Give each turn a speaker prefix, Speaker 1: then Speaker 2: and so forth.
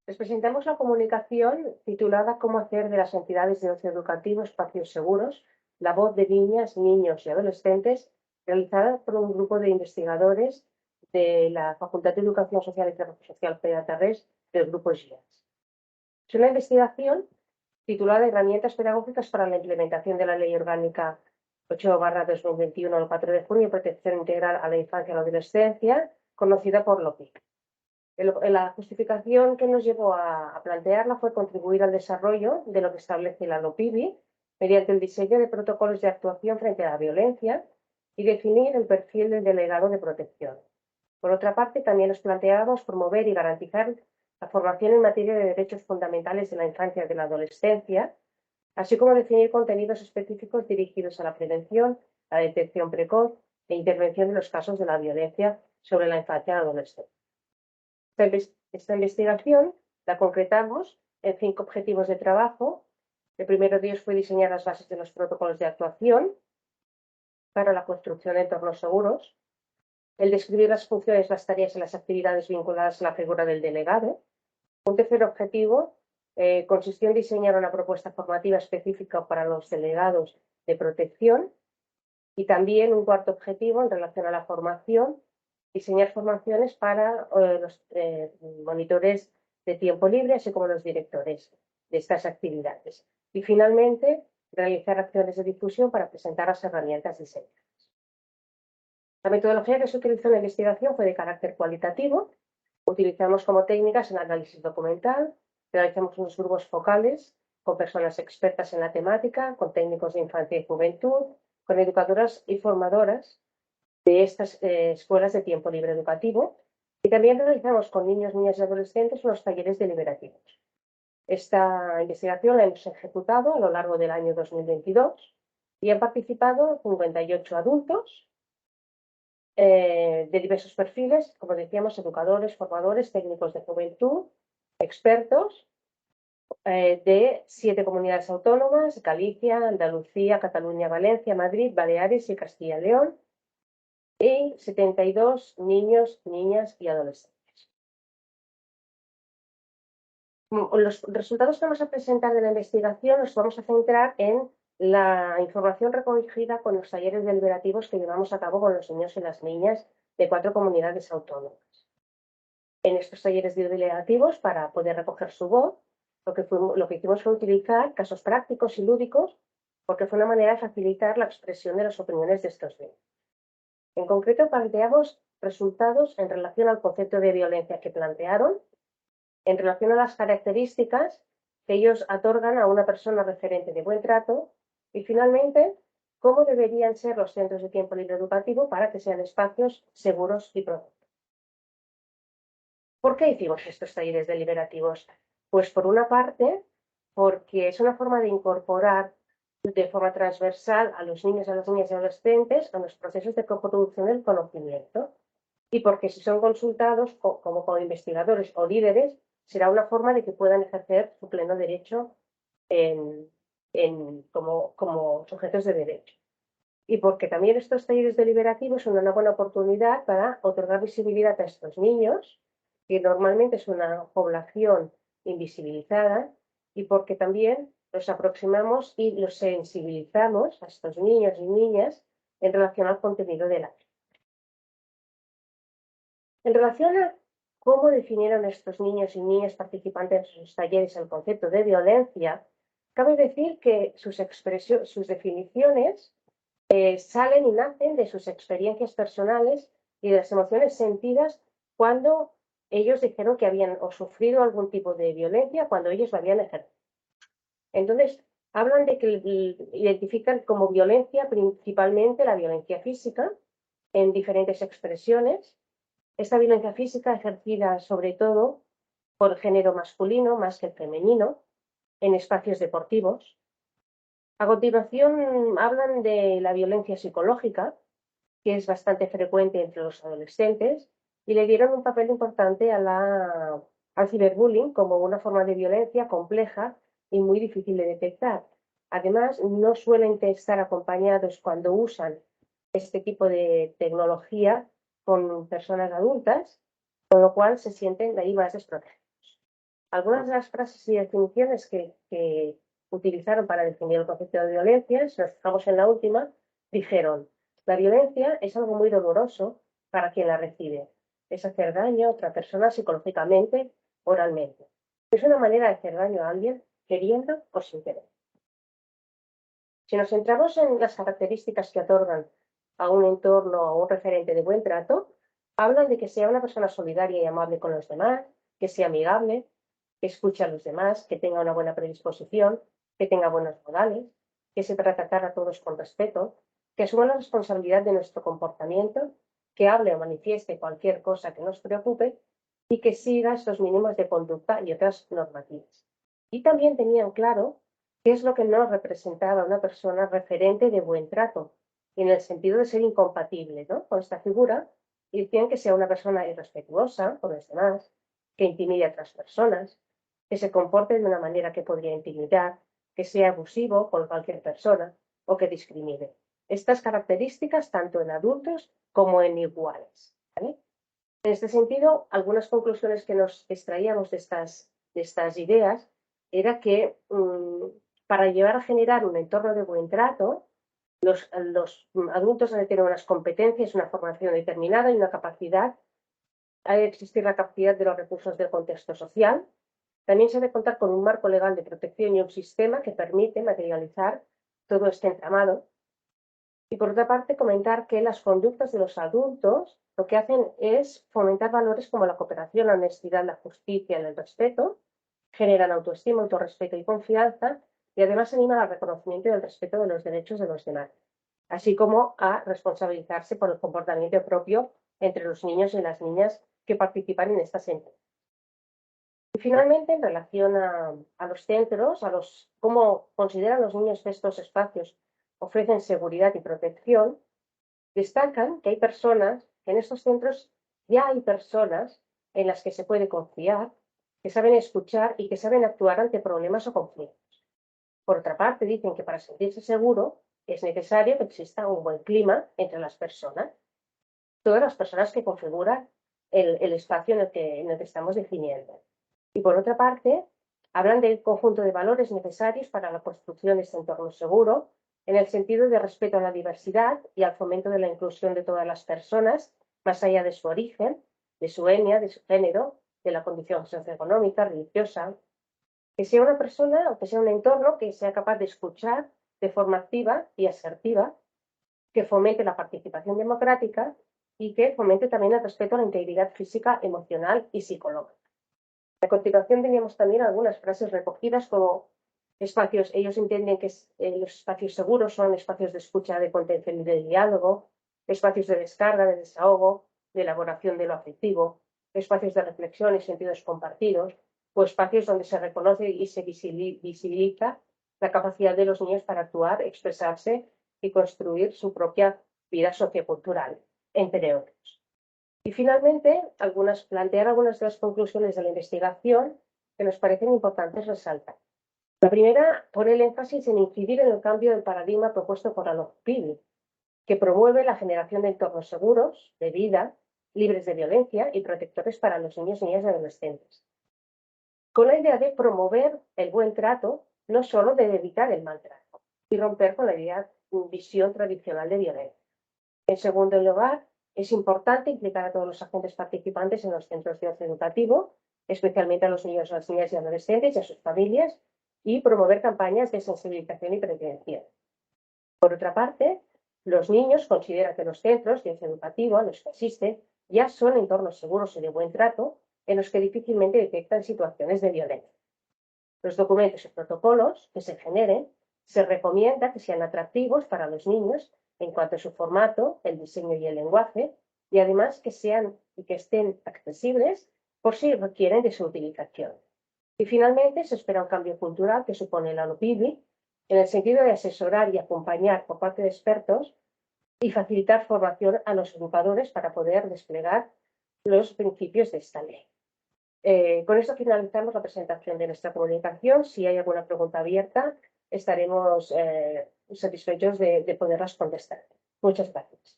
Speaker 1: Les presentamos la comunicación titulada Cómo hacer de las entidades de ocio educativo espacios seguros, la voz de niñas, niños y adolescentes, realizada por un grupo de investigadores de la Facultad de Educación Social y Trabajo Social Pere Tarrés del grupo GIAS. Es una investigación titulada Herramientas pedagógicas para la implementación de la Ley Orgánica 8/2021 del 4 de junio, protección integral a la infancia y la adolescencia, conocida por LOPIC. La justificación que nos llevó a plantearla fue contribuir al desarrollo de lo que establece la LOPIBI mediante el diseño de protocolos de actuación frente a la violencia y definir el perfil del delegado de protección. Por otra parte, también nos planteábamos promover y garantizar la formación en materia de derechos fundamentales de la infancia y de la adolescencia, así como definir contenidos específicos dirigidos a la prevención, la detección precoz e intervención en los casos de la violencia sobre la infancia y la adolescencia. Esta investigación la concretamos en 5 objetivos de trabajo. El primero de ellos fue diseñar las bases de los protocolos de actuación para la construcción de entornos seguros, el describir las funciones, las tareas y las actividades vinculadas a la figura del delegado. Un tercer objetivo consistió en diseñar una propuesta formativa específica para los delegados de protección y también un cuarto objetivo en relación a la formación, diseñar formaciones para los monitores de tiempo libre, así como los directores de estas actividades. Y finalmente, realizar acciones de difusión para presentar las herramientas diseñadas. La metodología que se utilizó en la investigación fue de carácter cualitativo. Utilizamos como técnicas el análisis documental, realizamos unos grupos focales con personas expertas en la temática, con técnicos de infancia y juventud, con educadoras y formadoras de estas escuelas de tiempo libre educativo, y también realizamos con niños, niñas y adolescentes unos talleres deliberativos. Esta investigación la hemos ejecutado a lo largo del año 2022 y han participado 58 adultos de diversos perfiles, como decíamos, educadores, formadores, técnicos de juventud, expertos de 7 comunidades autónomas: Galicia, Andalucía, Cataluña, Valencia, Madrid, Baleares y Castilla y León, y 72 niños, niñas y adolescentes. Los resultados que vamos a presentar de la investigación nos vamos a centrar en la información recogida con los talleres deliberativos que llevamos a cabo con los niños y las niñas de 4 comunidades autónomas. En estos talleres deliberativos, para poder recoger su voz, lo que hicimos fue utilizar casos prácticos y lúdicos, porque fue una manera de facilitar la expresión de las opiniones de estos niños. En concreto, planteamos resultados en relación al concepto de violencia que plantearon, en relación a las características que ellos otorgan a una persona referente de buen trato y, finalmente, cómo deberían ser los centros de tiempo libre educativo para que sean espacios seguros y protectores. ¿Por qué hicimos estos talleres deliberativos? Pues por una parte, porque es una forma de incorporar de forma transversal a los niños, a las niñas y adolescentes a los procesos de coproducción del conocimiento, y porque si son consultados como investigadores o líderes, será una forma de que puedan ejercer su pleno derecho como sujetos de derecho. Y porque también estos talleres deliberativos son una buena oportunidad para otorgar visibilidad a estos niños, que normalmente es una población invisibilizada, y porque también los aproximamos y los sensibilizamos a estos niños y niñas en relación al contenido de la ley. En relación a cómo definieron estos niños y niñas participantes en sus talleres el concepto de violencia, cabe decir que sus definiciones salen y nacen de sus experiencias personales y de las emociones sentidas cuando ellos dijeron que habían o sufrido algún tipo de violencia cuando ellos lo habían ejercido. Entonces, hablan de que identifican como violencia principalmente la violencia física en diferentes expresiones. Esta violencia física ejercida sobre todo por el género masculino más que el femenino en espacios deportivos. A continuación hablan de la violencia psicológica, que es bastante frecuente entre los adolescentes, y le dieron un papel importante al ciberbullying como una forma de violencia compleja y muy difícil de detectar. Además, no suelen estar acompañados cuando usan este tipo de tecnología con personas adultas, con lo cual se sienten ahí más desprotegidos. Algunas de las frases y definiciones que utilizaron para definir el concepto de violencia, si nos fijamos en la última, dijeron: la violencia es algo muy doloroso para quien la recibe. Es hacer daño a otra persona psicológicamente, oralmente. Es una manera de hacer daño a alguien queriendo o sin querer. Si nos centramos en las características que otorgan a un entorno o un referente de buen trato, hablan de que sea una persona solidaria y amable con los demás, que sea amigable, que escuche a los demás, que tenga una buena predisposición, que tenga buenos modales, que sepa tratar a todos con respeto, que asuma la responsabilidad de nuestro comportamiento, que hable o manifieste cualquier cosa que nos preocupe y que siga estos mínimos de conducta y otras normativas. Y también tenían claro qué es lo que no representaba a una persona referente de buen trato, en el sentido de ser incompatible, ¿no?, con esta figura, y decían que sea una persona irrespetuosa con los demás, que intimide a otras personas, que se comporte de una manera que podría intimidar, que sea abusivo con cualquier persona o que discrimine. Estas características tanto en adultos como en iguales, ¿vale? En este sentido, algunas conclusiones que nos extraíamos de estas ideas era que para llevar a generar un entorno de buen trato, los adultos han de tener unas competencias, una formación determinada y una capacidad, ha de existir la capacidad de los recursos del contexto social. También se debe contar con un marco legal de protección y un sistema que permite materializar todo este entramado. Y por otra parte, comentar que las conductas de los adultos lo que hacen es fomentar valores como la cooperación, la honestidad, la justicia y el respeto, generan autoestima, autorrespeto y confianza, y además animan al reconocimiento y al respeto de los derechos de los demás, así como a responsabilizarse por el comportamiento propio entre los niños y las niñas que participan en estas entidades. Y finalmente, en relación a los centros, cómo consideran los niños que estos espacios ofrecen seguridad y protección, destacan que hay personas, que en estos centros ya hay personas en las que se puede confiar, que saben escuchar y que saben actuar ante problemas o conflictos. Por otra parte, dicen que para sentirse seguro es necesario que exista un buen clima entre las personas, todas las personas que configuran el espacio en el que estamos definiendo. Y por otra parte, hablan del conjunto de valores necesarios para la construcción de este entorno seguro, en el sentido de respeto a la diversidad y al fomento de la inclusión de todas las personas, más allá de su origen, de su etnia, de su género, de la condición socioeconómica, religiosa. Que sea una persona o que sea un entorno que sea capaz de escuchar de forma activa y asertiva, que fomente la participación democrática y que fomente también el respeto a la integridad física, emocional y psicológica. A continuación teníamos también algunas frases recogidas como espacios. Ellos entienden que los espacios seguros son espacios de escucha, de contención y de diálogo, espacios de descarga, de desahogo, de elaboración de lo afectivo, espacios de reflexión y sentidos compartidos, o espacios donde se reconoce y se visibiliza la capacidad de los niños para actuar, expresarse y construir su propia vida sociocultural, entre otros. Y finalmente, plantear algunas de las conclusiones de la investigación que nos parecen importantes resaltar. La primera pone el énfasis en incidir en el cambio del paradigma propuesto por la PIBI, que promueve la generación de entornos seguros, de vida, libres de violencia y protectores para los niños, niñas y adolescentes, con la idea de promover el buen trato, no solo de evitar el maltrato, y romper con la visión tradicional de violencia. En segundo lugar, es importante implicar a todos los agentes participantes en los centros de ocio educativo, especialmente a los niños, a las niñas y adolescentes y a sus familias, y promover campañas de sensibilización y prevención. Por otra parte, los niños consideran que los centros de ocio educativo a los que asisten ya son entornos seguros y de buen trato en los que difícilmente detectan situaciones de violencia. Los documentos y protocolos que se generen se recomienda que sean atractivos para los niños en cuanto a su formato, el diseño y el lenguaje, y además que estén accesibles por si requieren de su utilización. Y finalmente se espera un cambio cultural que supone la LOPIBI en el sentido de asesorar y acompañar por parte de expertos y facilitar formación a los educadores para poder desplegar los principios de esta ley. Con esto finalizamos la presentación de nuestra comunicación. Si hay alguna pregunta abierta, estaremos satisfechos de poderlas contestar. Muchas gracias.